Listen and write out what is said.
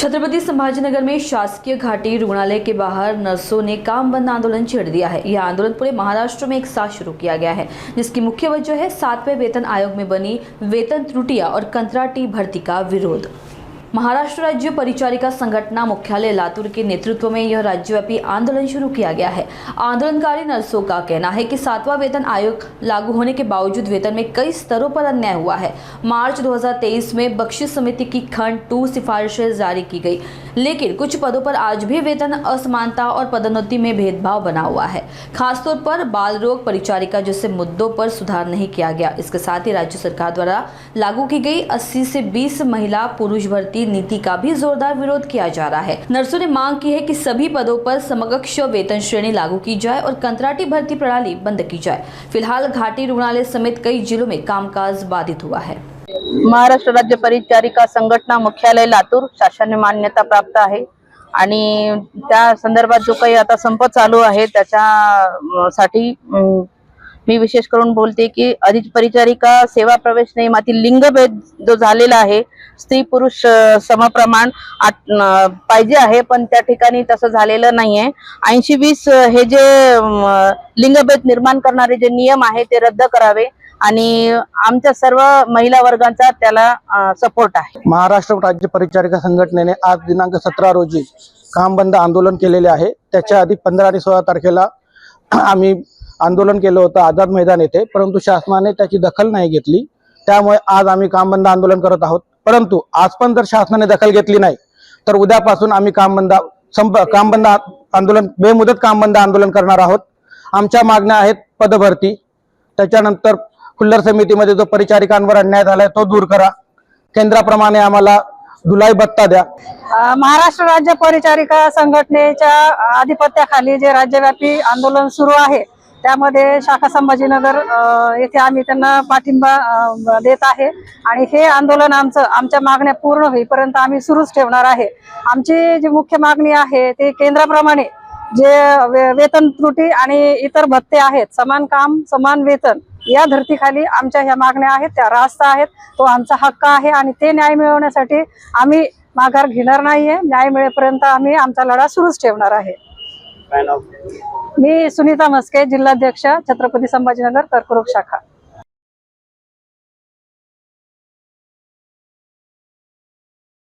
छत्रपति संभाजीनगर में शासकीय घाटी रुग्णालय के बाहर नर्सों ने काम बंद आंदोलन छेड़ दिया है। यह आंदोलन पूरे महाराष्ट्र में एक साथ शुरू किया गया है, जिसकी मुख्य वजह है 7वें वेतन आयोग में बनी वेतन त्रुटियां और कंत्राटी भर्ती का विरोध। महाराष्ट्र राज्य परिचारिका संगठना मुख्यालय लातूर के नेतृत्व में यह राज्यव्यापी आंदोलन शुरू किया गया है। आंदोलनकारी नर्सों का कहना है कि 7वां वेतन आयोग लागू होने के बावजूद वेतन में कई स्तरों पर अन्याय हुआ है। मार्च 2023 में बख्शिश समिति की खंड 2 सिफारिशें जारी की गई, लेकिन कुछ पदों पर आज भी वेतन असमानता और पदोन्नति में भेदभाव बना हुआ है। खासतौर पर बाल रोग, परिचारिका जैसे मुद्दों पर सुधार नहीं किया गया। इसके साथ ही राज्य सरकार द्वारा लागू की गई 80 से 20 महिला पुरुष भर्ती नीति का भी जोरदार विरोध किया जा रहा है। नर्सों ने मांग की है कि सभी पदों पर समकक्ष वेतन श्रेणी लागू की जाए और कंत्राटी भर्ती प्रणाली बंद की जाए। फिलहाल घाटी रुग्णालय समेत कई जिलों में कामकाज बाधित हुआ है। महाराष्ट्र राज्य परिचारिका संघटना मुख्यालय लातूर शासनाने मान्यता प्राप्त आहे आणि त्या संदर्भात जो काही आता संप चालू आहे त्याच्यासाठी मी विशेष करून बोलते की अधिक परिचारिका सेवा प्रवेश नियमातील लिंगभेद जो झालेला आहे, स्त्री पुरुष समप्रमाण पाहिजे आहे, पण त्या ठिकाणी तसं झालेलं नाहीये। 80-20 हे जे लिंगभेद निर्माण करणारे जे नियम आहे ते रद्द करावे आणि आमच्या सर्व महिला वर्गांचा त्याला सपोर्ट आहे। महाराष्ट्र राज्य परिचारिका संघटनेने आज दिनांक 17 रोजी काम बंद आंदोलन केलेले आहे। त्याच्या आधी 15 आणि 16 तारखेला आम्ही आंदोलन केलं होतं आझाद मैदान येथे, परंतु शासनाने त्याची दखल नाही घेतली। त्यामुळे आज आम्ही काम बंद आंदोलन करत आहोत। परंतु आज पण जर शासनाने दखल घेतली नाही तर उद्यापासून आम्ही काम बंद आंदोलन बेमुदत काम बंद आंदोलन करणार आहोत। आमच्या मागण्या आहेत पदभरती, त्याच्यानंतर खुल्लर समितीमध्ये जो परिचारिकांवर अन्याय झालाय तो दूर करा, केंद्राप्रमाणे आम्हाला धुलाई भत्ता द्या। महाराष्ट्र राज्य परिचारिका संघटनेच्या आधिपत्याखाली जे राज्यव्यापी आंदोलन सुरू आहे त्यामध्ये शाखा संभाजीनगर येथे आम्ही त्यांना पाठिंबा देत आहे आणि हे आंदोलन आमच्या मागण्या पूर्ण होईपर्यंत आम्ही सुरूच ठेवणार आहे। आमची जी मुख्य मागणी आहे ते केंद्राप्रमाणे जे वेतन त्रुटी आणि इतर भत्ते आहेत, समान काम समान वेतन या धर्तीखाली आमच्या ह्या मागण्या आहेत त्या रास्त आहेत। तो आमचा हक्क आहे आणि ते न्याय मिळवण्यासाठी आम्ही माघार घेणार नाहीये। न्याय मिळेपर्यंत आम्ही आमचा लढा सुरूच ठेवणार आहे। मी सुनीता मस्के, जिल्हाध्यक्ष, छत्रपती संभाजीनगर कर्करोग शाखा।